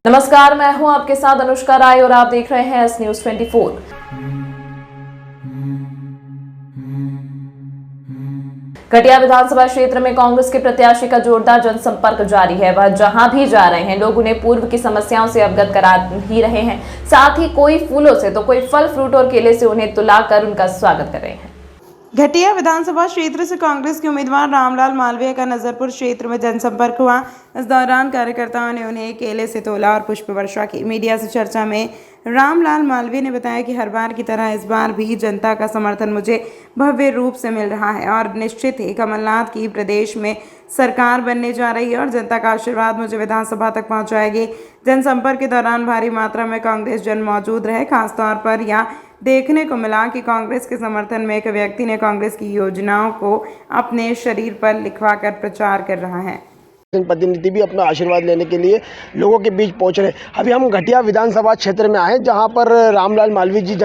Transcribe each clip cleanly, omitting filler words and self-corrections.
नमस्कार, मैं हूं आपके साथ अनुष्का राय और आप देख रहे हैं न्यूज़ 24। घटिया विधानसभा क्षेत्र में कांग्रेस के प्रत्याशी का जोरदार जनसंपर्क जारी है। वह जहां भी जा रहे हैं, लोग उन्हें पूर्व की समस्याओं से अवगत करा ही रहे हैं। साथ ही कोई फूलों से तो कोई फल, फ्रूट और केले से उन्हें तुलाकर उनका स्वागत कर रहे हैं। घटिया विधानसभा क्षेत्र से कांग्रेस के उम्मीदवार रामलाल मालवीय का नजरपुर क्षेत्र में जनसंपर्क हुआ। इस दौरान कार्यकर्ताओं ने उन्हें केले से तोला और पुष्प वर्षा की। मीडिया से चर्चा में रामलाल मालवीय ने बताया कि हर बार की तरह इस बार भी जनता का समर्थन मुझे भव्य रूप से मिल रहा है और निश्चित ही कमलनाथ की प्रदेश में सरकार बनने जा रही है और जनता का आशीर्वाद मुझे विधानसभा तक पहुंचाएगी। जनसंपर्क के दौरान भारी मात्रा में कांग्रेस जन मौजूद रहे। खासतौर पर यह देखने को मिला कि कांग्रेस के समर्थन में एक व्यक्ति ने कांग्रेस की योजनाओं को अपने शरीर पर लिखवाकर प्रचार कर रहा है। प्रतिनिधि भी अपना आशीर्वाद लेने के लिए लोगों के बीच पहुंच रहे। अभी हम घटिया विधानसभा क्षेत्र में आए जहां पर रामलाल मालवीय जी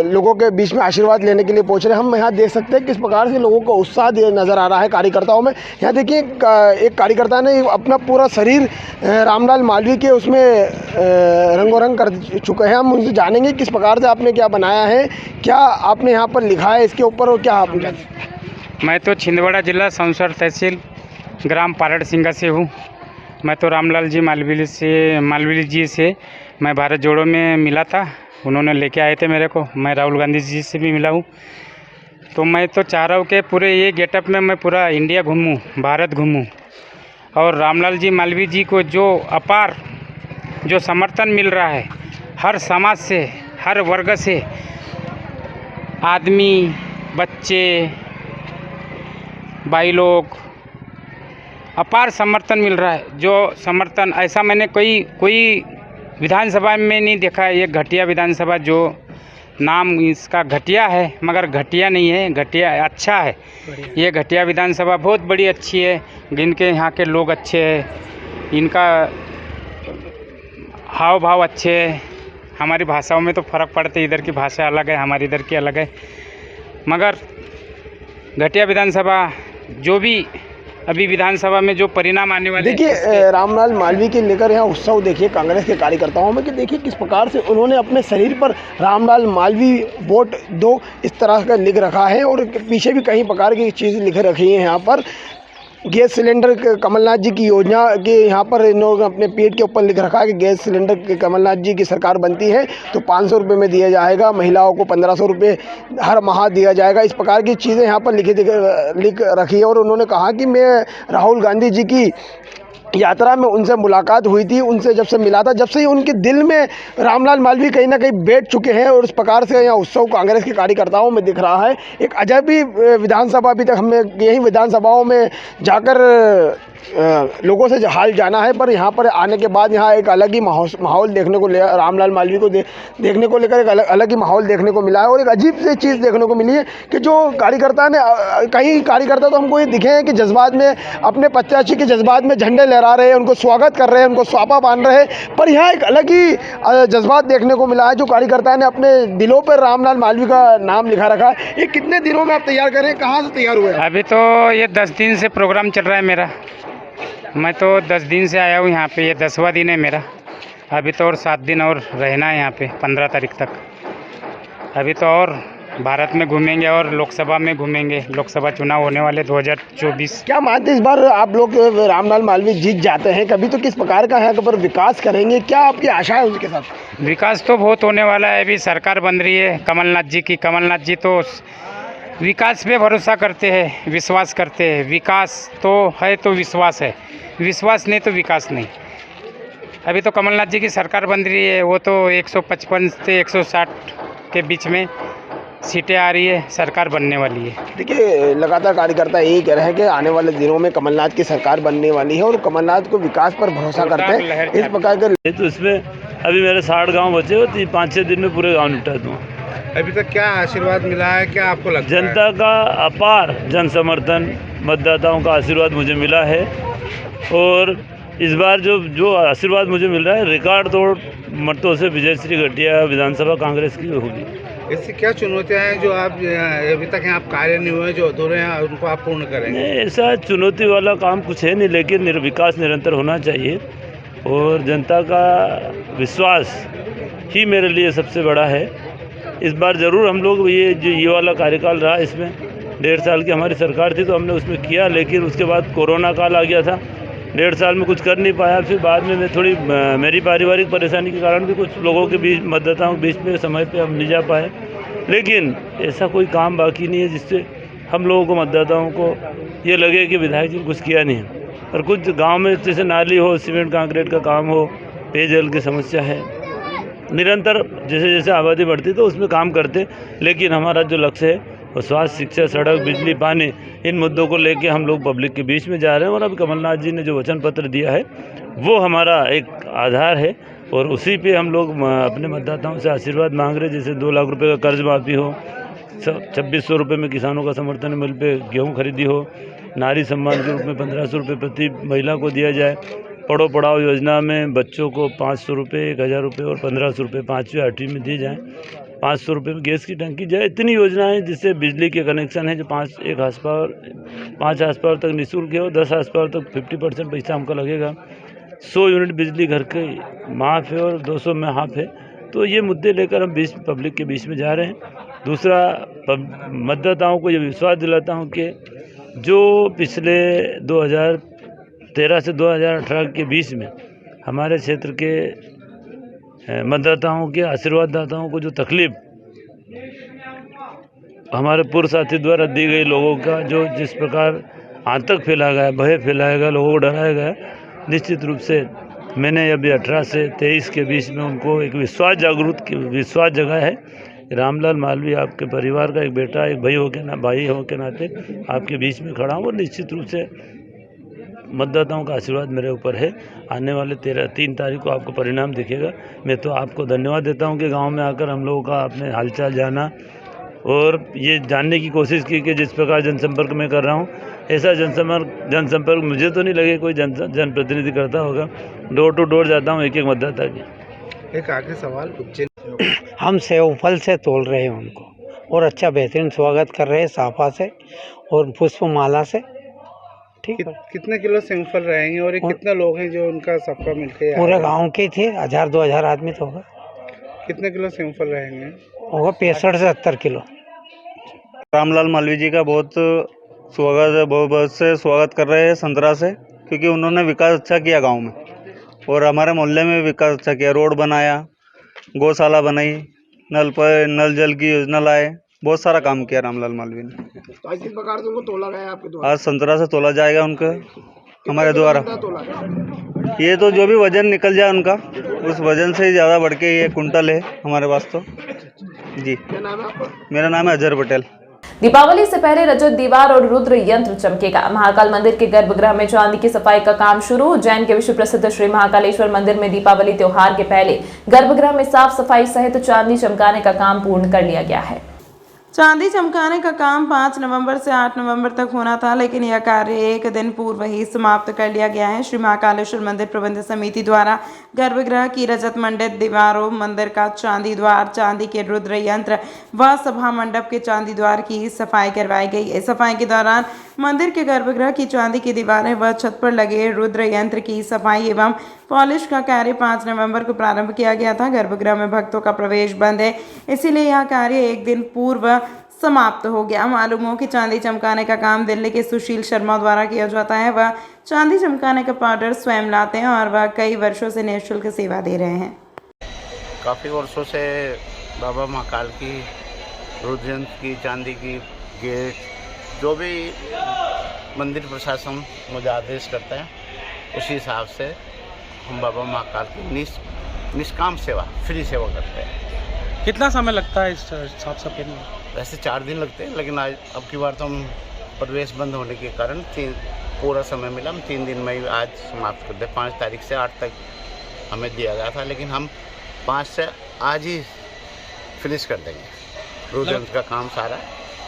लोगों के बीच में आशीर्वाद लेने के लिए पहुंच रहे। हम यहाँ देख सकते हैं किस प्रकार से लोगों को उत्साह नज़र आ रहा है कार्यकर्ताओं में। यहाँ देखिए एक कार्यकर्ता ने अपना पूरा शरीर रामलाल मालवीय के उसमें रंगोरंग कर चुके हैं। हम उनसे जानेंगे किस प्रकार से आपने क्या बनाया है, क्या आपने यहाँ पर लिखा है इसके ऊपर और क्या आप। मैं तो छिंदवाड़ा जिला संसर तहसील ग्राम पारड़ सिंगा से हूँ। मैं तो रामलाल जी मालवीय जी से मैं भारत जोड़ो में मिला था, उन्होंने लेके आए थे मेरे को। मैं राहुल गांधी जी से भी मिला हूँ। तो मैं तो चाह रहा हूँ कि पूरे ये गेटअप में मैं पूरा इंडिया घूमूँ, भारत घूमूँ और रामलाल जी मालवीय जी को जो अपार जो समर्थन मिल रहा है हर समाज से, हर वर्ग से, आदमी, बच्चे, भाई लोग, अपार समर्थन मिल रहा है। जो समर्थन ऐसा मैंने कोई विधानसभा में नहीं देखा है। ये घटिया विधानसभा, जो नाम इसका घटिया है मगर घटिया नहीं है, घटिया अच्छा है। ये घटिया विधानसभा बहुत बड़ी अच्छी है। इनके यहाँ के लोग अच्छे हैं, इनका हाव भाव अच्छे है। हमारी भाषाओं में तो फ़र्क पड़ता है, इधर की भाषा अलग है, हमारी इधर की अलग है। मगर घटिया विधानसभा जो भी अभी विधानसभा में जो परिणाम आने वाले, देखिए रामलाल मालवीय के लेकर यहाँ उत्सव देखिए कांग्रेस के कार्यकर्ताओं में कि देखिए किस प्रकार से उन्होंने अपने शरीर पर रामलाल मालवीय वोट दो इस तरह का लिख रखा है और पीछे भी कई प्रकार की चीज़ लिख रखी है। यहाँ पर गैस सिलेंडर कमलनाथ जी की योजना के यहाँ पर इन्होंने अपने पेट के ऊपर लिख रखा है कि गैस सिलेंडर कमलनाथ जी की सरकार बनती है तो 500 रुपये में दिया जाएगा, महिलाओं को 1500 रुपये हर माह दिया जाएगा। इस प्रकार की चीज़ें यहाँ पर लिख रखी है। और उन्होंने कहा कि मैं राहुल गांधी जी की यात्रा में उनसे मुलाकात हुई थी, उनसे जब से मिला था, जब से ही उनके दिल में रामलाल मालवीय कहीं ना कहीं बैठ चुके हैं। और इस प्रकार से यहाँ उत्सव कांग्रेस के कार्यकर्ताओं में दिख रहा है। एक अजब ही विधानसभा, अभी तक हमें यही विधानसभाओं में जाकर लोगों से हाल जाना है, पर यहाँ पर आने के बाद यहाँ एक अलग ही माहौल देखने को रामलाल मालवीय को देखने को लेकर एक अलग ही माहौल देखने को मिला है। और एक अजीब सी चीज़ देखने को मिली है कि जो कार्यकर्ता ने, कई कार्यकर्ता तो हमको ये दिखे हैं कि जज्बात में, अपने प्रत्याशी के जज्बात में झंडे लहरा रहे हैं, उनको स्वागत कर रहे हैं, उनको स्वापा बांध रहे हैं, पर यहाँ एक अलग ही जज्बात देखने को मिला है। जो कार्यकर्ता ने अपने दिलों पर रामलाल मालवीय का नाम लिखा रखा है। ये कितने दिनों में आप तैयार करें, कहाँ से तैयार हुए? अभी तो ये 10 दिन से प्रोग्राम चल रहा है मेरा। मैं तो 10 दिन से आया हूँ यहाँ पे, ये 10वां दिन है मेरा। अभी तो और 7 दिन और रहना है यहाँ पे, 15 तारीख तक। अभी तो और भारत में घूमेंगे और लोकसभा में घूमेंगे। लोकसभा चुनाव होने वाले 2024। क्या मानते इस बार आप लोग रामलाल मालवीय जीत जाते हैं कभी तो किस प्रकार का यहाँ पर विकास करेंगे, क्या आपकी आशा है उसके साथ? विकास तो बहुत होने वाला है। अभी सरकार बन रही है कमलनाथ जी की। कमलनाथ जी तो विकास पे भरोसा करते हैं, विश्वास करते हैं। विकास तो है तो विश्वास है, विश्वास नहीं तो विकास नहीं। अभी तो कमलनाथ जी की सरकार बन रही है, वो तो 155 से 160 के बीच में सीटें आ रही है, सरकार बनने वाली है। देखिए लगातार कार्यकर्ता यही कह रहे हैं कि आने वाले दिनों में कमलनाथ की सरकार बनने वाली है और कमलनाथ को विकास पर भरोसा करते हैं। इस प्रकार के तो इसमें अभी मेरे 60 गाँव बचे हो, 5-6 दिन में पूरे गाँव निपटा दूँ। अभी तक क्या आशीर्वाद मिला है, क्या आपको लगता है? जनता का अपार जन समर्थन, मतदाताओं का आशीर्वाद मुझे मिला है। और इस बार जो आशीर्वाद मुझे मिल रहा है, रिकॉर्ड तोड़ मतों से विजयश्री घटिया विधानसभा कांग्रेस की होगी। इससे क्या चुनौतियां हैं जो आप अभी तक यहाँ कार्य नहीं हुए, जो अधूरे हैं, उनको आप पूर्ण करेंगे? ऐसा चुनौती वाला काम कुछ है नहीं, लेकिन विकास निरंतर होना चाहिए। और जनता का विश्वास ही मेरे लिए सबसे बड़ा है। इस बार ज़रूर हम लोग ये वाला कार्यकाल रहा, इसमें 1.5 साल की हमारी सरकार थी तो हमने उसमें किया, लेकिन उसके बाद कोरोना काल आ गया था, 1.5 साल में कुछ कर नहीं पाया। फिर बाद में मैं थोड़ी मेरी पारिवारिक परेशानी के कारण भी कुछ लोगों के बीच, मतदाताओं के बीच में समय पे हम नहीं जा पाए। लेकिन ऐसा कोई काम बाकी नहीं है जिससे हम लोगों को, मतदाताओं को ये लगे कि विधायक जी ने कुछ किया नहीं है। और कुछ गांव में जैसे नाली हो, सीमेंट कंक्रीट का काम हो, पेयजल की समस्या है, निरंतर जैसे जैसे आबादी बढ़ती तो उसमें काम करते। लेकिन हमारा जो लक्ष्य है वो स्वास्थ्य, शिक्षा, सड़क, बिजली, पानी, इन मुद्दों को लेके हम लोग पब्लिक के बीच में जा रहे हैं। और अभी कमलनाथ जी ने जो वचन पत्र दिया है वो हमारा एक आधार है और उसी पे हम लोग अपने मतदाताओं से आशीर्वाद मांग रहे हैं। जैसे 2 लाख रुपए का कर्ज माफ़ी हो, 2600 रुपये में किसानों का समर्थन मूल्य पे गेहूँ खरीदी हो, नारी सम्मान के रूप में 1500 रुपये प्रति महिला को दिया जाए, पढ़ो पढ़ाओ योजना में बच्चों को 500 रुपये, 1000 रुपये और 1500 रुपये 5वीं 8वीं में दिए जाएँ, 500 रुपये में गैस की टंकी जाए। इतनी योजनाएं जिससे बिजली के कनेक्शन है जो 5 हार्स पावर तक निःशुल्क है और 10 हार्स पावर तक 50% पैसा हमको लगेगा। 100 यूनिट बिजली घर के माफ़ है और 200 में हाफ है। तो ये मुद्दे लेकर हम पब्लिक के बीच में जा रहे हैं। दूसरा, मतदाताओं को ये विश्वास दिलाता हूँ कि जो पिछले 2013 से 2018 के बीच में हमारे क्षेत्र के मतदाताओं के, आशीर्वाददाताओं को जो तकलीफ हमारे पूर्व साथी द्वारा दी गई, लोगों का जो जिस प्रकार आतंक फैलाया गया, भय फैलाया गया, लोगों को डराया गया, निश्चित रूप से मैंने अभी 18 से 23 के बीच में उनको एक विश्वास जगाया है। रामलाल मालवीय आपके परिवार का एक बेटा, एक भाई हो के नाते आपके बीच में खड़ा हूँ और निश्चित रूप से मतदाताओं का आशीर्वाद मेरे ऊपर है। आने वाले 3 तारीख को आपको परिणाम दिखेगा। मैं तो आपको धन्यवाद देता हूं कि गांव में आकर हम लोगों का आपने हालचाल जाना और ये जानने की कोशिश की कि जिस प्रकार जनसंपर्क मैं कर रहा हूं, ऐसा जनसंपर्क मुझे तो नहीं लगे कोई जनप्रतिनिधि करता होगा। डोर टू डोर जाता हूं एक मतदाता की। एक आगे सवाल, उज्जैन हम सेव फल से तोल रहे हैं उनको और अच्छा बेहतरीन स्वागत कर रहे हैं साफा से और पुष्पमाला से। ठीक है। कितने किलो सेवफल रहेंगे और ये कितने लोग हैं जो उनका सबका मिलके पूरे गांव के थे, 1000-2000 आदमी तो होगा। कितने किलो सेवफल रहेंगे? होगा 65 से 70 किलो। रामलाल मालवीय जी का बहुत से स्वागत कर रहे हैं संतरा से, क्योंकि उन्होंने विकास अच्छा किया गांव में और हमारे मोहल्ले में विकास अच्छा किया। रोड बनाया, गौशाला बनाई, नल जल की योजना लाए, बहुत सारा काम किया रामलाल मालवीय ने। तो आज किस प्रकार से उनको तोला गया आपके द्वारा? आज संतरा से तोला जाएगा उनका हमारे द्वारा। तोला गया? ये तो जो भी वजन निकल जाए उनका, उस वजन से ज़्यादा बढ़ के ये कुंटल है हमारे पास तो। जी, क्या नाम है आपका? मेरा नाम है अजहर पटेल। दीपावली से पहले रजत दीवार और रुद्र यंत्र चमकेगा। महाकाल मंदिर के गर्भगृह में चांदी की सफाई का काम शुरू। उज्जैन के विश्व प्रसिद्ध श्री महाकालेश्वर मंदिर में दीपावली त्योहार के पहले गर्भगृह में साफ सफाई सहित चांदी चमकाने का काम पूर्ण कर लिया गया है। चांदी चमकाने का काम 5 नवंबर से 8 नवंबर तक होना था, लेकिन यह कार्य एक दिन पूर्व ही समाप्त कर लिया गया है। श्री महाकालेश्वर मंदिर प्रबंध समिति द्वारा गर्भगृह की रजत मंडित दीवारों, मंदिर का चांदी द्वार, चांदी के रुद्र यंत्र व सभा मंडप के चांदी द्वार की सफाई करवाई गई है। सफाई के दौरान मंदिर के गर्भगृह की चांदी की दीवारें व छत पर लगे रुद्र यंत्र की सफाई एवं पॉलिश का कार्य 5 नवंबर को प्रारंभ किया गया था। गर्भगृह में भक्तों का प्रवेश बंद है, इसीलिए यह कार्य एक दिन पूर्व समाप्त हो गया। मालूम हो कि चांदी चमकाने का काम दिल्ली के सुशील शर्मा द्वारा किया जाता है। वह चांदी चमकाने का पाउडर स्वयं लाते हैं और वह कई वर्षों से निःशुल्क सेवा दे रहे हैं। काफ़ी वर्षों से बाबा महाकाल की, रुद्र की, चांदी की गेट, जो भी मंदिर प्रशासन मुझे आदेश करता है उसी हिसाब से हम बाबा महाकाल की निष्काम सेवा, फ्री सेवा करते हैं। कितना समय लगता है इस साफ सफाई में? वैसे 4 दिन लगते हैं, लेकिन आज अब की बार तो हम प्रवेश बंद होने के कारण पूरा समय मिला, हम 3 दिन में ही आज समाप्त कर दे। 5 तारीख से 8 तक हमें दिया गया था, लेकिन हम 5 से आज ही फिनिश कर देंगे। रुद्र का काम सारा,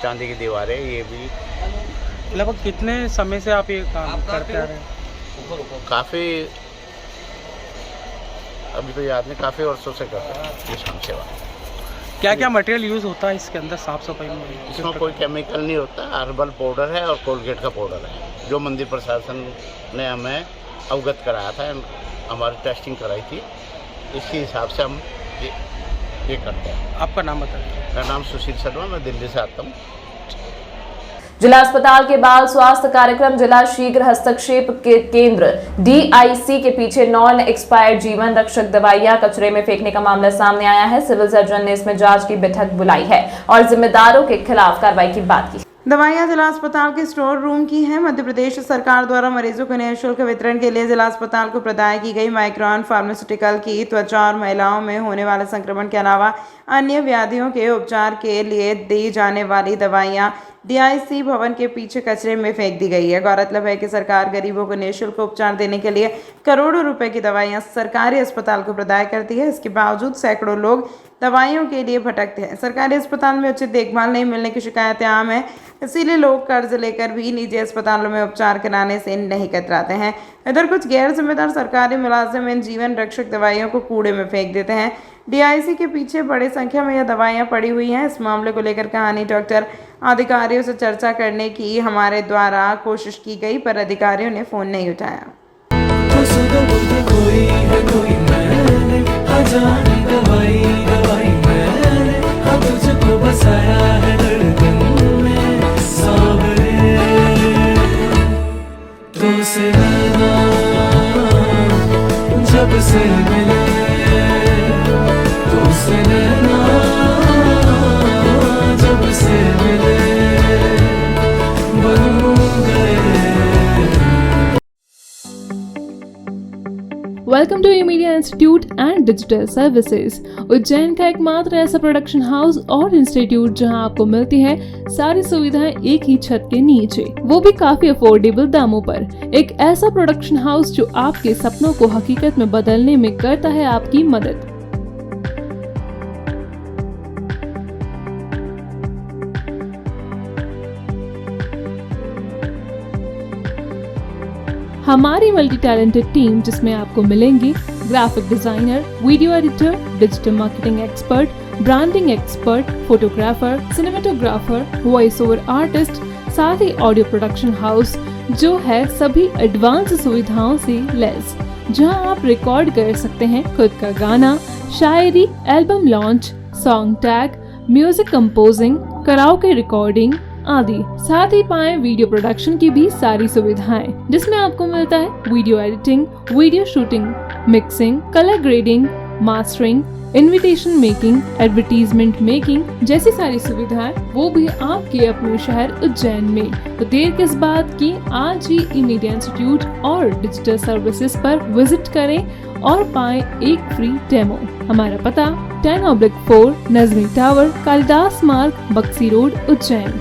चांदी की दीवारें, ये भी। लगभग कितने समय से आप ये काम करते आ रहे हैं? काफ़ी, अभी तो याद नहीं, काफ़ी वर्षों से कर रहे हैं ये सेवा। क्या क्या मटेरियल यूज़ होता है इसके अंदर साफ सफाई में? इसमें कोई केमिकल नहीं होता, हर्बल पाउडर है और कोलगेट का पाउडर है, जो मंदिर प्रशासन ने हमें अवगत कराया था। हमारी टेस्टिंग कराई थी, इसके हिसाब से हम ये करते हैं। आपका नाम बताइए। मेरा नाम सुशील शर्मा, मैं दिल्ली से आता हूँ। जिला अस्पताल के बाल स्वास्थ्य कार्यक्रम जिला शीघ्र हस्तक्षेप के केंद्र DIC के पीछे नॉन एक्सपायर्ड जीवन रक्षक दवाइयां कचरे में फेंकने का मामला सामने आया है। सिविल सर्जन ने इसमें जांच की बैठक बुलाई है और जिम्मेदारों के खिलाफ कार्रवाई की बात की। दवाइयां जिला अस्पताल के स्टोर रूम की हैं। मध्य प्रदेश सरकार द्वारा मरीजों को निःशुल्क वितरण के लिए जिला अस्पताल को प्रदाय की गई माइक्रॉन फार्मास्यूटिकल की त्वचा और महिलाओं में होने वाले संक्रमण के अलावा अन्य व्याधियों के उपचार के लिए दी जाने वाली दवाइयां DIC भवन के पीछे कचरे में फेंक दी गई है। गौरतलब है कि सरकार गरीबों को निःशुल्क उपचार देने के लिए करोड़ों रुपए की दवाइयां सरकारी अस्पताल को प्रदाय करती है। इसके बावजूद सैकड़ों लोग दवाइयों के लिए भटकते हैं। सरकारी अस्पताल में उचित देखभाल नहीं मिलने की शिकायतें आम हैं, इसीलिए लोग कर्ज लेकर भी निजी अस्पतालों में उपचार कराने से नहीं कतराते हैं। इधर कुछ गैर जिम्मेदार सरकारी मुलाजिम इन जीवन रक्षक दवाइयों को कूड़े में फेंक देते हैं। DIC के पीछे बड़ी संख्या में यह दवाइयां पड़ी हुई हैं। इस मामले को लेकर कहानी डॉक्टर अधिकारियों से चर्चा करने की हमारे द्वारा कोशिश की गई, पर अधिकारियों ने फोन नहीं उठाया। जब से मिले तो से नैना, जब से मिले बन गए। Welcome to e media institute and digital services, Ujjain का एकमात्र ऐसा प्रोडक्शन हाउस और इंस्टीट्यूट जहां आपको मिलती है सारी सुविधाएं एक ही छत के नीचे, वो भी काफी अफोर्डेबल दामों पर। एक ऐसा प्रोडक्शन हाउस जो आपके सपनों को हकीकत में बदलने में करता है आपकी मदद। हमारी मल्टी टैलेंटेड टीम जिसमें आपको मिलेंगे graphic designer, video editor, digital marketing expert, branding expert, photographer, cinematographer, voice over artist, साथ ही ऑडियो प्रोडक्शन हाउस जो है सभी एडवांस सुविधाओं से लैस, जहां आप रिकॉर्ड कर सकते हैं खुद का गाना, shayari, album launch, song tag, music composing, karaoke recording आदि। साथ ही पाएं वीडियो प्रोडक्शन की भी सारी सुविधाएं, जिसमें आपको मिलता है video editing, video shooting, mixing, colour grading, mastering, invitation making, advertisement making जैसी सारी सुविधाएं, वो भी आपके अपने शहर उज्जैन में। तो देर किस बात की, आज ही ई मीडिया इंस्टीट्यूट और डिजिटल सर्विसेज पर विजिट करें और पाएं एक फ्री डेमो। हमारा पता 10/4 नजमी टावर, कालिदास मार्ग, बक्सी रोड, उज्जैन।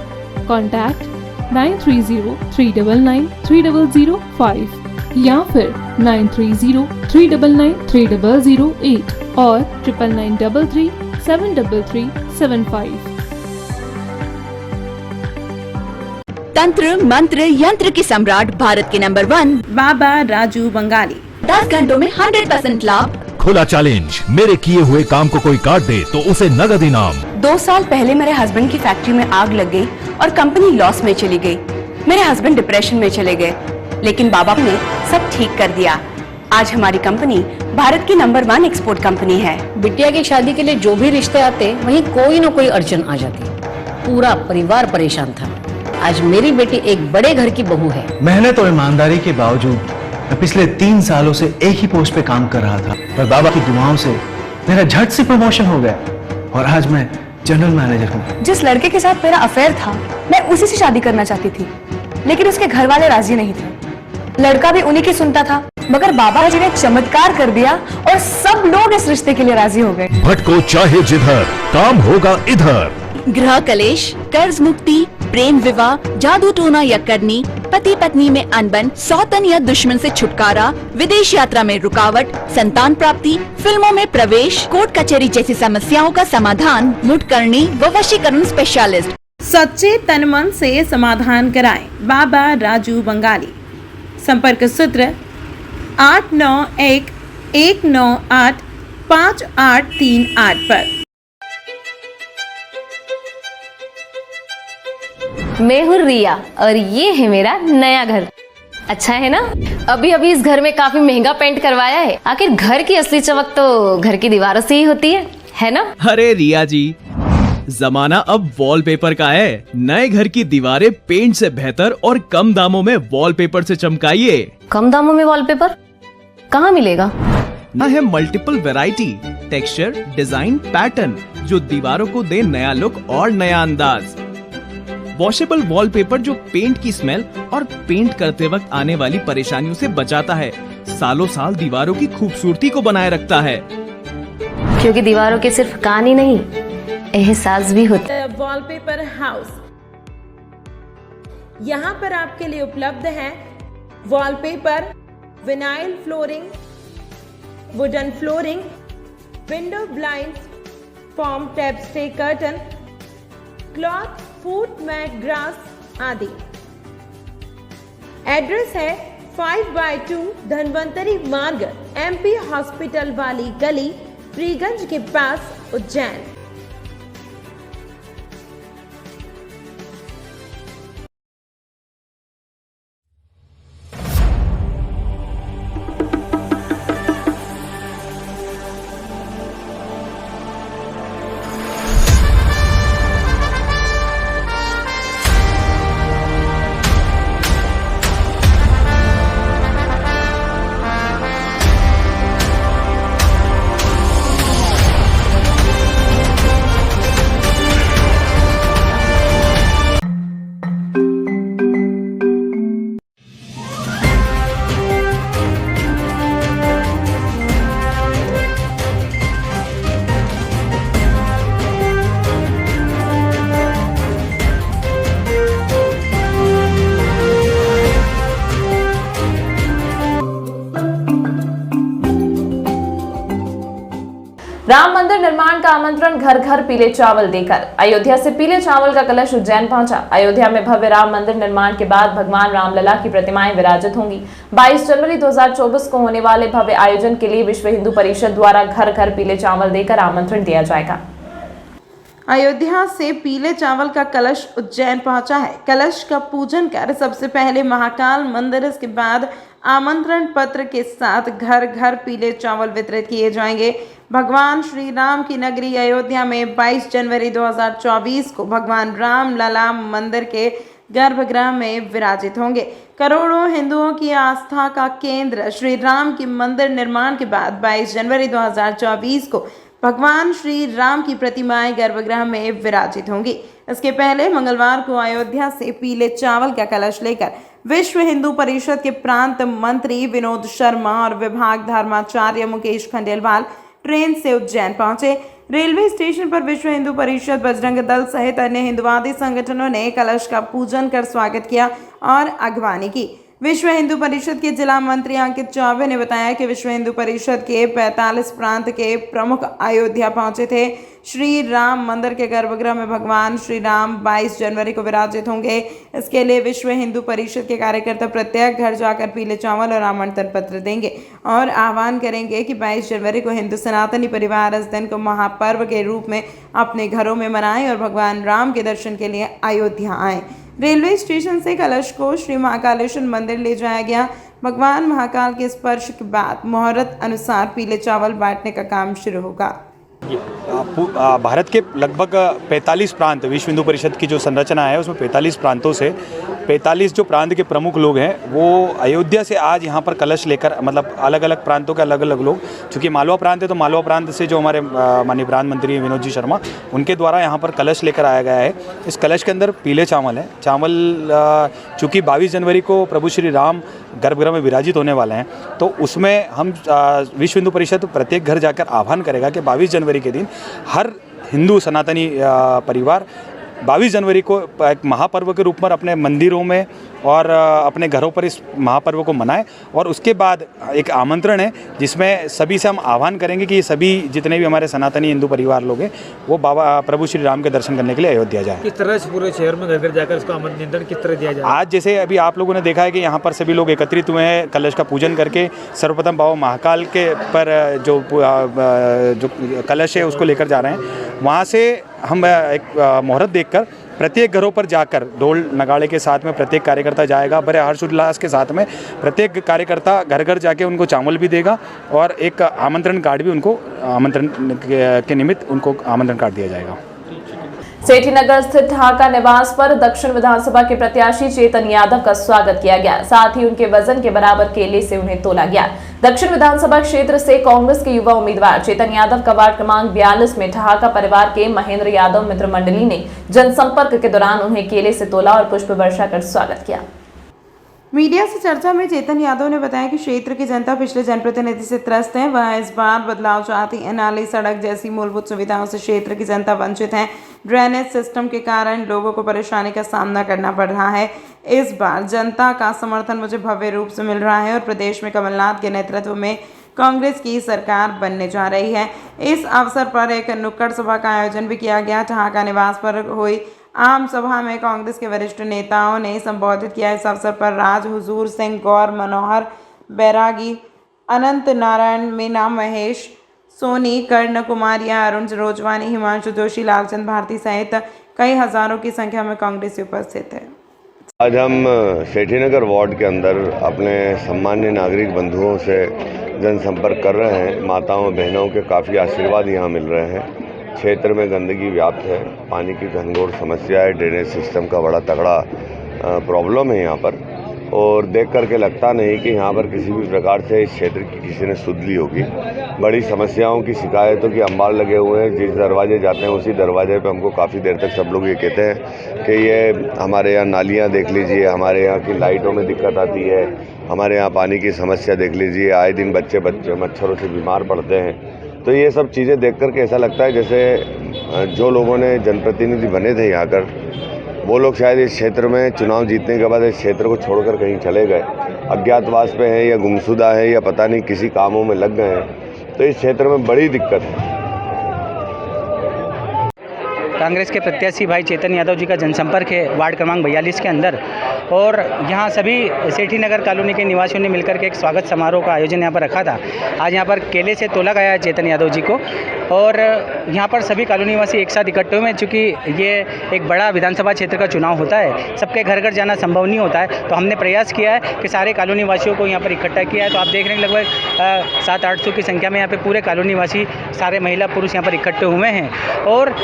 कॉन्टैक्ट 9303993005 या फिर 9303993008 और 9993373375। तंत्र मंत्र यंत्र के सम्राट भारत के नंबर 1 बाबा राजू बंगाली। 10 घंटों में 100% लाभ। खुला चैलेंज, मेरे किए हुए काम को कोई काट दे तो उसे नगद इनाम। 2 साल पहले मेरे हस्बैंड की फैक्ट्री में आग लग गई और कंपनी लॉस में चली गई। मेरे हस्बैंड डिप्रेशन में चले गए, लेकिन बाबा ने सब ठीक कर दिया। आज हमारी कंपनी भारत की नंबर 1 एक्सपोर्ट कंपनी है। बिटिया की शादी के लिए जो भी रिश्ते आते वहीं कोई न कोई अड़चन आ जाती, पूरा परिवार परेशान था। आज मेरी बेटी एक बड़े घर की बहू है। मेहनत और ईमानदारी के बावजूद मैं पिछले 3 सालों से एक ही पोस्ट पे काम कर रहा था, पर बाबा की दुआओं से मेरा झट से प्रमोशन हो गया और आज मैं जनरल मैनेजर हूँ। जिस लड़के के साथ मेरा अफेयर था, मैं उसी से शादी करना चाहती थी, लेकिन उसके घर वाले राजी नहीं थे। लड़का भी उन्हीं की सुनता था, मगर बाबा जी ने चमत्कार कर दिया और सब लोग इस रिश्ते के लिए राजी हो गए। भटको चाहे जिधर, काम होगा इधर। गृह कलेश, कर्ज मुक्ति, प्रेम विवाह, जादू टोना या करनी, पति पत्नी में अनबन, सौतन या दुश्मन से छुटकारा, विदेश यात्रा में रुकावट, संतान प्राप्ति, फिल्मों में प्रवेश, कोर्ट कचहरी जैसी समस्याओं का समाधान मुठकरणी व वशीकरण स्पेशलिस्ट। सच्चे तन मन से समाधान कराएं बाबा राजू बंगाली। संपर्क सूत्र 8911985838 पर। मैं हूँ रिया और ये है मेरा नया घर। अच्छा है ना। अभी अभी इस घर में काफी महंगा पेंट करवाया है। आखिर घर की असली चमक तो घर की दीवारों से ही होती है ना। अरे रिया जी, जमाना अब वॉलपेपर का है। नए घर की दीवारें पेंट से बेहतर और कम दामों में वॉलपेपर से चमकाइए। कम दामों में वॉलपेपर कहाँ मिलेगा? ना है multiple variety, texture, design, pattern जो दीवारों को दे नया लुक और नया अंदाज। वॉशेबल वॉलपेपर जो पेंट की स्मेल और पेंट करते वक्त आने वाली परेशानियों से बचाता है, सालों साल दीवारों की खूबसूरती को बनाए रखता है। क्योंकि दीवारों के सिर्फ कान ही नहीं, एहसास भी होता है। वॉलपेपर हाउस, यहाँ पर आपके लिए उपलब्ध है wallpaper, vinyl flooring, wooden flooring, window blinds, form tab stay curtain, cloth, foot mat, grass आदि। एड्रेस है 5/2 धनवंतरी मार्ग, MP हॉस्पिटल वाली गली, फ्रीगंज के पास, उज्जैन। राम मंदिर निर्माण का आमंत्रण घर घर पीले चावल देकर। अयोध्या से पीले चावल का कलश उज्जैन पहुंचा। अयोध्या में भव्य राम मंदिर निर्माण के बाद भगवान रामलला की प्रतिमाएं विराजित होंगी। 22 जनवरी 2024 को होने वाले भव्य आयोजन के लिए विश्व हिंदू परिषद द्वारा घर घर पीले चावल देकर आमंत्रण दिया जाएगा। अयोध्या से पीले चावल का कलश उज्जैन पहुंचा है। कलश का पूजन कर सबसे पहले महाकाल मंदिर, इसके बाद आमंत्रण पत्र के साथ घर घर पीले चावल वितरित किए जाएंगे। भगवान श्री राम की नगरी अयोध्या में 22 जनवरी 2024 को भगवान राम लला मंदिर के गर्भगृह में विराजित होंगे। करोड़ों हिंदुओं की आस्था का केंद्र श्री राम की मंदिर निर्माण के बाद 22 जनवरी 2024 को भगवान श्री राम की प्रतिमाएं गर्भगृह में विराजित होंगी। इसके पहले मंगलवार को अयोध्या से पीले चावल का कलश लेकर विश्व हिंदू परिषद के प्रांत मंत्री विनोद शर्मा और विभाग धर्माचार्य मुकेश खंडेलवाल ट्रेन से उज्जैन पहुंचे। रेलवे स्टेशन पर विश्व हिंदू परिषद, बजरंग दल सहित अन्य हिंदुवादी संगठनों ने कलश का पूजन कर स्वागत किया और अगवानी की। विश्व हिंदू परिषद के जिला मंत्री अंकित चौबे ने बताया कि विश्व हिंदू परिषद के 45 प्रांत के प्रमुख अयोध्या पहुंचे थे। श्री राम मंदिर के गर्भगृह में भगवान श्री राम 22 जनवरी को विराजित होंगे। इसके लिए विश्व हिंदू परिषद के कार्यकर्ता प्रत्येक घर जाकर पीले चावल और आमंत्रण पत्र देंगे और आह्वान करेंगे कि 22 जनवरी को हिंदू सनातनी परिवार इस दिन को महापर्व के रूप में अपने घरों में मनाएं और भगवान राम के दर्शन के लिए अयोध्या आएं। रेलवे स्टेशन से कलश को श्री महाकालेश्वर मंदिर ले जाया गया। भगवान महाकाल के स्पर्श के बाद मुहूर्त अनुसार पीले चावल बांटने का काम शुरू होगा। भारत के लगभग 45 प्रांत, विश्व हिंदू परिषद की जो संरचना है उसमें 45 प्रांतों से 45 जो प्रांत के प्रमुख लोग हैं वो अयोध्या से आज यहाँ पर कलश लेकर, मतलब अलग अलग प्रांतों के अलग अलग लोग, चूँकि मालवा प्रांत है तो मालवा प्रांत से जो हमारे माननीय प्रांत मंत्री विनोद जी शर्मा, उनके द्वारा यहाँ पर कलश लेकर आया गया है। इस कलश के अंदर पीले चावल हैं। चावल चूँकि 22 जनवरी को प्रभु श्री राम गर्भगृह में विराजित होने वाले हैं, तो उसमें हम विश्व हिंदू परिषद प्रत्येक घर जाकर आह्वान करेगा कि 22 जनवरी के दिन हर हिंदू सनातनी परिवार 22 जनवरी को एक महापर्व के रूप में अपने मंदिरों में और अपने घरों पर इस महापर्व को मनाएं। और उसके बाद एक आमंत्रण है जिसमें सभी से हम आह्वान करेंगे कि सभी जितने भी हमारे सनातनी हिंदू परिवार लोग हैं वो बाबा प्रभु श्री राम के दर्शन करने के लिए अयोध्या जाएं। किस तरह से पूरे शहर में घर घर जाकर इसको आमंत्रण किस तरह दिया जाए? आज जैसे अभी आप लोगों ने देखा है कि यहाँ पर सभी लोग एकत्रित हुए हैं कलश का पूजन करके। सर्वप्रथम बाबा महाकाल के पर जो कलश है उसको लेकर जा रहे हैं। वहाँ से हम एक मुहूर्त देखकर प्रत्येक घरों पर जाकर ढोल नगाड़े के साथ में प्रत्येक कार्यकर्ता जाएगा, बड़े हर्षोल्लास के साथ में प्रत्येक कार्यकर्ता घर घर जाके उनको चावल भी देगा और एक आमंत्रण कार्ड भी उनको आमंत्रण के निमित्त उनको आमंत्रण कार्ड दिया जाएगा। सेठी नगर स्थित ढाका निवास पर दक्षिण विधानसभा के प्रत्याशी चेतन यादव का स्वागत किया गया। साथ ही उनके वजन के बराबर केले से उन्हें तोला गया। दक्षिण विधानसभा क्षेत्र से कांग्रेस के युवा उम्मीदवार चेतन यादव का वार्ड क्रमांक 42 में ढाका परिवार के महेंद्र यादव मित्र मंडली ने जनसंपर्क के दौरान उन्हें केले से तोला और पुष्प वर्षा कर स्वागत किया। मीडिया से चर्चा में चेतन यादव ने बताया कि क्षेत्र की जनता पिछले जनप्रतिनिधि से त्रस्त है। वह इस बार बदलाव चाहती है। नाली, सड़क जैसी मूलभूत सुविधाओं से क्षेत्र की जनता वंचित है। ड्रेनेज सिस्टम के कारण लोगों को परेशानी का सामना करना पड़ रहा है। इस बार जनता का समर्थन मुझे भव्य रूप से मिल रहा है और प्रदेश में कमलनाथ के नेतृत्व में कांग्रेस की सरकार बनने जा रही है। इस अवसर पर एक नुक्कड़ सभा का आयोजन भी किया गया। ढाका निवास पर हुई आम सभा में कांग्रेस के वरिष्ठ नेताओं ने संबोधित किया। इस अवसर पर राज हुजूर सिंह, गौर मनोहर बैरागी, अनंत नारायण, मीना महेश, सोनी, कर्ण कुमारिया, अरुण रोजवानी, हिमांशु जोशी, लालचंद भारती सहित कई हजारों की संख्या में कांग्रेसी उपस्थित है। आज हम सेठीनगर वार्ड के अंदर अपने सम्मान्य नागरिक बंधुओं से जनसंपर्क कर रहे हैं। माताओं बहनों के काफ़ी आशीर्वाद यहाँ मिल रहे हैं। क्षेत्र में गंदगी व्याप्त है, पानी की घनघोर समस्या है, ड्रेनेज सिस्टम का बड़ा तगड़ा प्रॉब्लम है यहाँ पर, और देख करके लगता नहीं कि यहाँ पर किसी भी प्रकार से इस क्षेत्र की किसी ने सुध ली होगी। बड़ी समस्याओं की शिकायतों की अंबार लगे हुए हैं। जिस दरवाजे जाते हैं उसी दरवाजे पे हमको काफ़ी देर तक सब लोग ये कहते हैं कि ये हमारे यहाँ नालियाँ देख लीजिए, हमारे यहाँ की लाइटों में दिक्कत आती है, हमारे यहाँ पानी की समस्या देख लीजिए, आए दिन बच्चे मच्छरों से बीमार पड़ते हैं। तो ये सब चीज़ें देख कर के ऐसा लगता है जैसे जो लोगों ने जनप्रतिनिधि बने थे यहाँ कर, वो लोग शायद इस क्षेत्र में चुनाव जीतने के बाद इस क्षेत्र को छोड़कर कहीं चले गए, अज्ञातवास पे हैं या गुमशुदा हैं या पता नहीं किसी कामों में लग गए हैं। तो इस क्षेत्र में बड़ी दिक्कत है। कांग्रेस के प्रत्याशी भाई चेतन यादव जी का जनसंपर्क है वार्ड क्रमांक 42 के अंदर, और यहाँ सभी सेठी नगर कॉलोनी के निवासियों ने मिलकर के एक स्वागत समारोह का आयोजन यहाँ पर रखा था। आज यहाँ पर केले से तोला गया है चेतन यादव जी को, और यहाँ पर सभी कॉलोनी निवासी एक साथ इकट्ठे हुए हैं। चूँकि ये एक बड़ा विधानसभा क्षेत्र का चुनाव होता है, सबके घर घर जाना संभव नहीं होता है, तो हमने प्रयास किया है कि सारे कॉलोनी वासियों को यहाँ पर इकट्ठा किया है। तो आप देख रहे हैं लगभग 700-800 की संख्या में यहाँ पर पूरे कॉलोनी वासी, सारे महिला पुरुष यहाँ पर इकट्ठे हुए हैं, और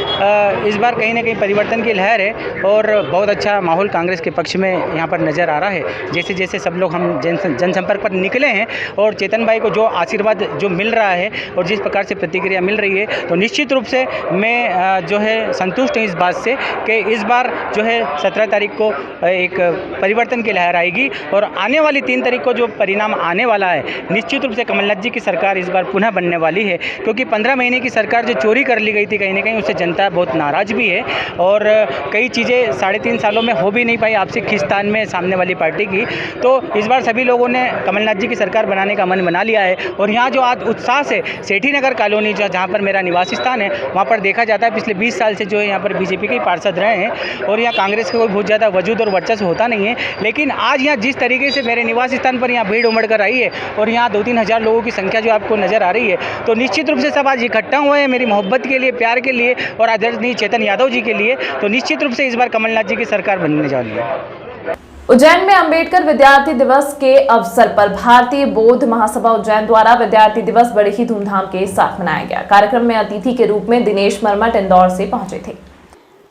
इस बार कहीं ना कहीं परिवर्तन की लहर है और बहुत अच्छा माहौल कांग्रेस के पक्ष में यहाँ पर नज़र आ रहा है। जैसे जैसे सब लोग हम जनसंपर्क पर निकले हैं और चेतन भाई को जो आशीर्वाद जो मिल रहा है और जिस प्रकार से प्रतिक्रिया मिल रही है, तो निश्चित रूप से मैं जो है संतुष्ट हूँ इस बात से कि इस बार जो है 17 तारीख को एक परिवर्तन की लहर आएगी, और आने वाली 3 तारीख को जो परिणाम आने वाला है, निश्चित रूप से कमलनाथ जी की सरकार इस बार पुनः बनने वाली है। क्योंकि 15 महीने की सरकार जो चोरी कर ली गई थी, कहीं ना कहीं उससे जनता बहुत नाराज़ भी है, और कई चीज़ें 3.5 सालों में हो भी नहीं पाई आपसी खिंचतान में सामने वाली पार्टी की। तो इस बार सभी लोगों ने कमलनाथ जी की सरकार बनाने का मन बना लिया है, और यहाँ जो आज उत्साह से सेठी नगर कॉलोनी जहाँ पर मेरा निवासी स्थान है, वहाँ पर देखा जाता है पिछले 20 साल से जो है यहाँ पर बीजेपी के पार्षद रहे हैं, और यहाँ कांग्रेस का कोई बहुत ज़्यादा वजूद और वर्चस्व होता नहीं है। लेकिन आज यहाँ जिस तरीके से मेरे निवासी स्थान पर यहाँ भीड़ उमड़ कर आई है, और यहाँ 2-3 हज़ार लोगों की संख्या जो आपको नज़र आ रही है, तो निश्चित रूप से सब आज इकट्ठा हुए हैं मेरी मोहब्बत के लिए, प्यार के लिए और आदरणीय चेतन यादव जी के लिए। तो निश्चित रूप से इस बार कमलनाथ जी की सरकार बनने जा रही है। उज्जैन में अंबेडकर विद्यार्थी दिवस के अवसर पर भारतीय बौद्ध महासभा उज्जैन द्वारा विद्यार्थी दिवस बड़े ही धूमधाम के साथ मनाया गया। कार्यक्रम में अतिथि के रूप में दिनेश मरमट इंदौर से पहुंचे थे,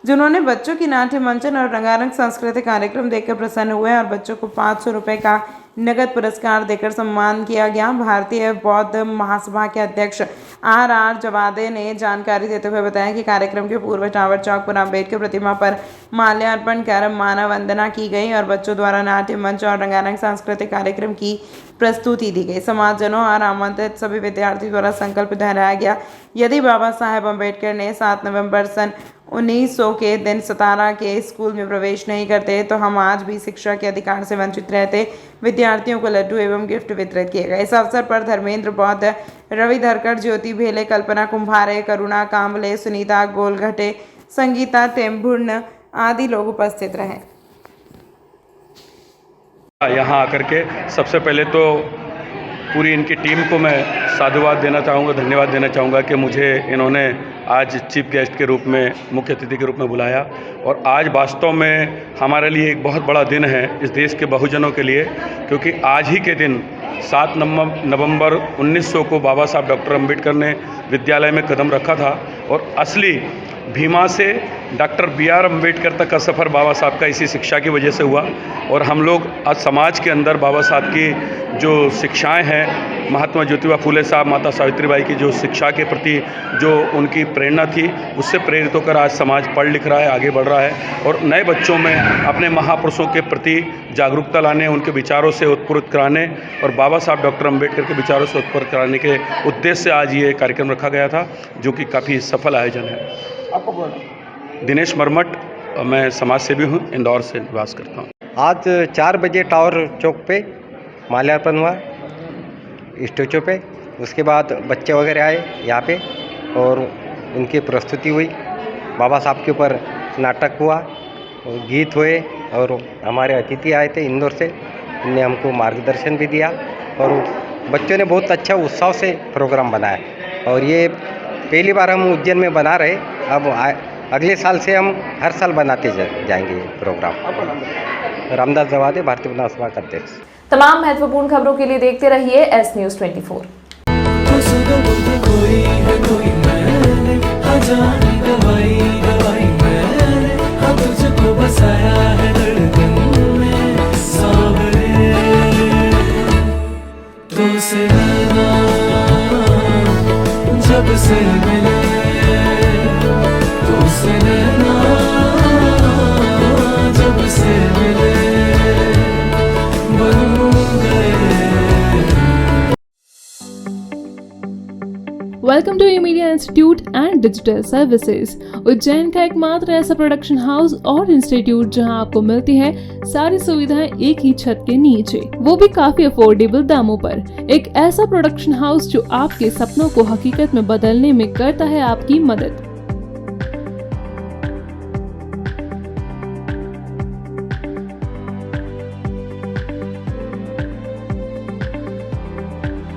जिन्होंने बच्चों की नाट्य मंचन और रंगारंग सांस्कृतिक कार्यक्रम देखकर प्रसन्न हुए और बच्चों को 500 रुपए का नगद पुरस्कार देकर सम्मान किया गया। भारतीय बौद्ध महासभा के अध्यक्ष आर जवादे ने जानकारी देते हुए बताया कि कार्यक्रम के पूर्व टावर चौक पर अम्बेडकर प्रतिमा पर माल्यार्पण कर मानव वंदना की गई और बच्चों द्वारा नाट्य मंच और रंगारंग सांस्कृतिक कार्यक्रम की प्रस्तुति दी गई। समाजजनों और आमंत्रित सभी विद्यार्थियों द्वारा संकल्प दोहराया गया, यदि बाबा साहेब अम्बेडकर ने 7 नवंबर सन 1900 के दिन सतारा के स्कूल में प्रवेश नहीं करते तो हम आज भी शिक्षा के अधिकार से वंचित रहते। विद्यार्थियों को लड्डू एवं गिफ्ट वितरित किए गए। इस अवसर पर धर्मेंद्र बौद्ध, रवि धरकर, ज्योति भेले, कल्पना कुंभारे, करुणा कांबले, सुनीता गोलघटे, संगीता टेम्भुर्ण आदि लोग उपस्थित रहे। यहाँ आकर के सबसे पहले तो पूरी इनकी टीम को मैं साधुवाद देना चाहूँगा, धन्यवाद देना चाहूँगा कि मुझे इन्होंने आज चीफ गेस्ट के रूप में, मुख्य अतिथि के रूप में बुलाया। और आज वास्तव में हमारे लिए एक बहुत बड़ा दिन है इस देश के बहुजनों के लिए, क्योंकि आज ही के दिन 7 नवंबर 1900 को बाबा साहब डॉक्टर अम्बेडकर ने विद्यालय में कदम रखा था और असली भीमा से डॉक्टर BR अम्बेडकर तक का सफ़र बाबा साहब का इसी शिक्षा की वजह से हुआ। और हम लोग आज समाज के अंदर बाबा साहब की जो शिक्षाएं हैं, महात्मा ज्योतिबा फूले साहब, माता सावित्रीबाई की जो शिक्षा के प्रति जो उनकी प्रेरणा थी, उससे प्रेरित होकर आज समाज पढ़ लिख रहा है, आगे बढ़ रहा है और नए बच्चों में अपने महापुरुषों के प्रति जागरूकता लाने, उनके विचारों से उत्प्रेरित कराने और बाबा साहब डॉक्टर अम्बेडकर के विचारों से उत्प्रेरित कराने के उद्देश्य से आज ये कार्यक्रम रखा गया था, जो कि काफ़ी सफल आयोजन है। दिनेश मरमट, मैं समाज सेवी हूँ, इंदौर से निवास करता हूँ। आज 4 बजे टावर चौक पे माल्यार्पण हुआ स्टेचू पे। उसके बाद बच्चे वगैरह आए यहाँ पे और उनकी प्रस्तुति हुई। बाबा साहब के ऊपर नाटक हुआ, गीत हुए और हमारे अतिथि आए थे इंदौर से, उनने हमको मार्गदर्शन भी दिया और बच्चों ने बहुत अच्छा उत्साह से प्रोग्राम बनाया। और ये पहली बार हम उज्जैन में बना रहे, अब अगले साल से हम हर साल बनाते जाएंगे ये प्रोग्राम। रामदास जवादे, भारतीय विधानसभा का अध्यक्ष। तमाम महत्वपूर्ण खबरों के लिए देखते रहिए S News 24। कोई है कोई मैंने अजानी दवाई दवाई मैंने हाँ तुझको बसाया है धड़कन में सावरे तो से रहना जब से मिले तो से रहना जब से मिले बन गए। Welcome to media institute and digital services, Ujjain का एकमात्र ऐसा प्रोडक्शन हाउस और इंस्टीट्यूट जहां आपको मिलती है सारी सुविधाएं एक ही छत के नीचे, वो भी काफी अफोर्डेबल दामों पर। एक ऐसा प्रोडक्शन हाउस जो आपके सपनों को हकीकत में बदलने में करता है आपकी मदद।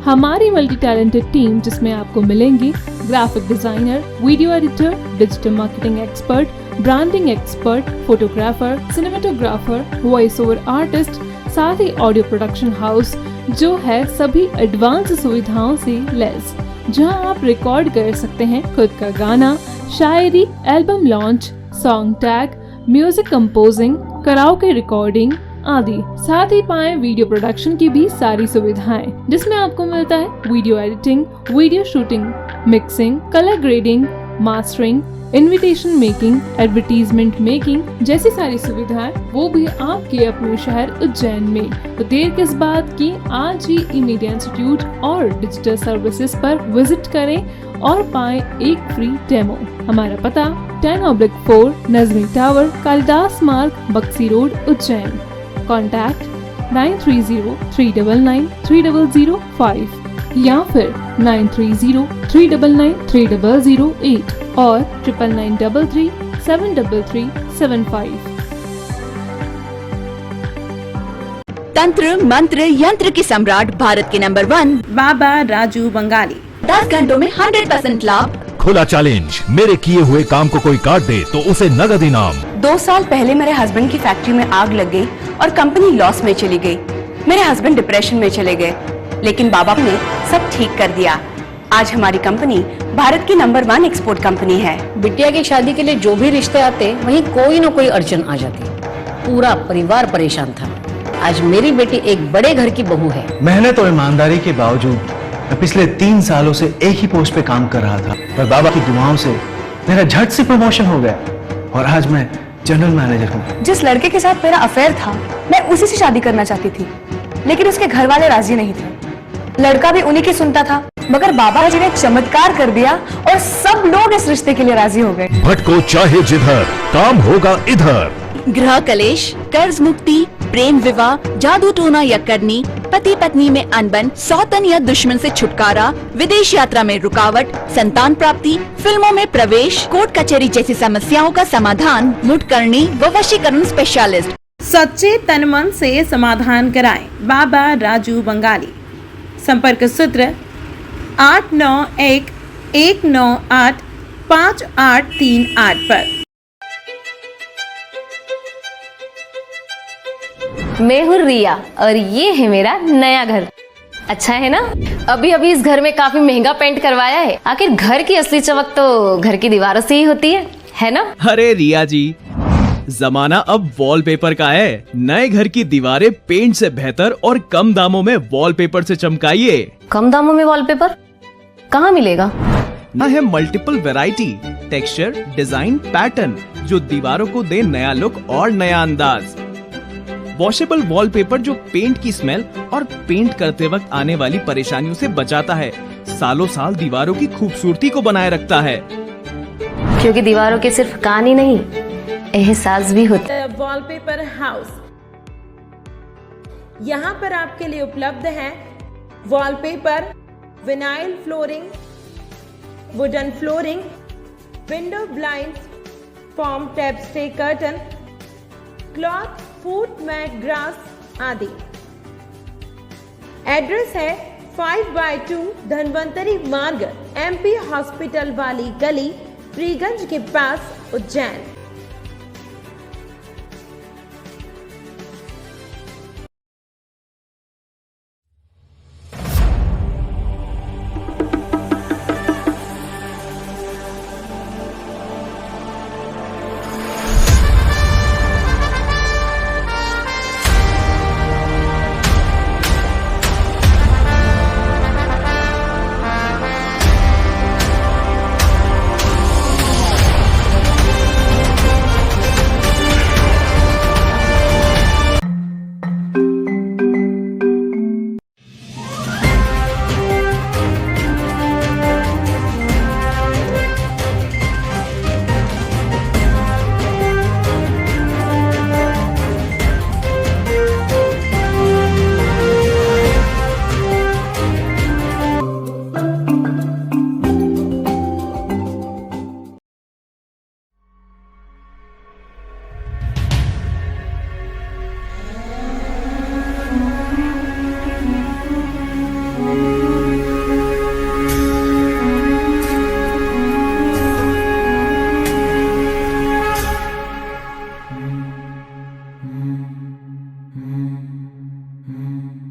हमारी मल्टी टैलेंटेड टीम जिसमें आपको मिलेंगी graphic designer, video editor, digital marketing expert, branding expert, photographer, cinematographer, voice over artist, साथ ही ऑडियो प्रोडक्शन हाउस जो है सभी एडवांस सुविधाओं से लैस, जहां आप रिकॉर्ड कर सकते हैं खुद का गाना, shayari, album launch, song tag, music composing, karaoke recording आदि। साथ ही पाएं वीडियो प्रोडक्शन की भी सारी सुविधाएं, जिसमें आपको मिलता है video editing, video shooting, mixing, colour grading, mastering, invitation making, advertisement making जैसी सारी सुविधाएं, वो भी आपके अपने शहर उज्जैन में। तो देर किस बात की, आज ही मीडिया इंस्टीट्यूट और डिजिटल सर्विसेज पर विजिट करें और पाएं एक फ्री डेमो। हमारा पता 10/4 नजमी टावर, कालिदास मार्ग, बक्सी रोड, उज्जैन। कॉन्टैक्ट 9303993005 या फिर 9303993008 और 9993373375। तंत्र मंत्र यंत्र के सम्राट भारत के नंबर 1 बाबा राजू बंगाली। 10 घंटों में 100% लाभ। खुला चैलेंज, मेरे किए हुए काम को कोई काट दे तो उसे नगद इनाम। 2 साल पहले मेरे हस्बैंड की फैक्ट्री में आग लग गई और कंपनी लॉस में चली गई। मेरे हस्बैंड डिप्रेशन में चले गए, लेकिन बाबा ने सब ठीक कर दिया। आज हमारी कंपनी भारत की नंबर 1 एक्सपोर्ट कंपनी है। बिटिया की शादी के लिए जो भी रिश्ते आते वहीं कोई न कोई अड़चन आ जाती। पूरा परिवार परेशान था। आज मेरी बेटी एक बड़े घर की बहू है। मेहनत और ईमानदारी के बावजूद मैं पिछले 3 सालों से एक ही पोस्ट पे काम कर रहा था, पर बाबा की दुआओं से मेरा झट से प्रमोशन हो गया और आज मैं जनरल मैनेजर हूँ। जिस लड़के के साथ मेरा अफेयर था, मैं उसी से शादी करना चाहती थी, लेकिन उसके घर वाले राजी नहीं थे। लड़का भी उन्हीं की सुनता था, मगर बाबा जी ने चमत्कार कर दिया और सब लोग इस रिश्ते के लिए राजी हो गए। भटको चाहे जिधर, काम होगा इधर। गृह कलेश, कर्ज मुक्ति, प्रेम विवाह, जादू टोना या करनी, पति पत्नी में अनबन, सौतन या दुश्मन से छुटकारा, विदेश यात्रा में रुकावट, संतान प्राप्ति, फिल्मों में प्रवेश, कोर्ट कचहरी जैसी समस्याओं का समाधान मुठकरणी व वशीकरण स्पेशलिस्ट। सच्चे तन मन से समाधान कराएं बाबा राजू बंगाली। संपर्क सूत्र 5838 पर। मैं हूँ रिया और ये है मेरा नया घर। अच्छा है ना? अभी अभी इस घर में काफी महंगा पेंट करवाया है। आखिर घर की असली चमक तो घर की दीवारों से ही होती है ना? अरे रिया जी, जमाना अब वॉलपेपर का है। नए घर की दीवारें पेंट से बेहतर और कम दामों में वॉलपेपर से चमकाइए। कम दामों में वॉलपेपर कहाँ मिलेगा? है multiple variety, texture, design, pattern जो दीवारों को दे नया लुक और नया अंदाज। वॉशेबल वॉलपेपर जो पेंट की स्मेल और पेंट करते वक्त आने वाली परेशानियों से बचाता है, सालों साल दीवारों की खूबसूरती को बनाए रखता है। क्योंकि दीवारों के सिर्फ कान ही नहीं, एहसास भी होता है। वॉलपेपर हाउस, यहाँ पर आपके लिए उपलब्ध है wallpaper, vinyl flooring, wooden flooring, window blinds, form tap stay curtain, cloth, foot mat, grass आदि। एड्रेस है 5/2 धनवंतरी मार्ग, MP हॉस्पिटल वाली गली, फ्रीगंज के पास, उज्जैन।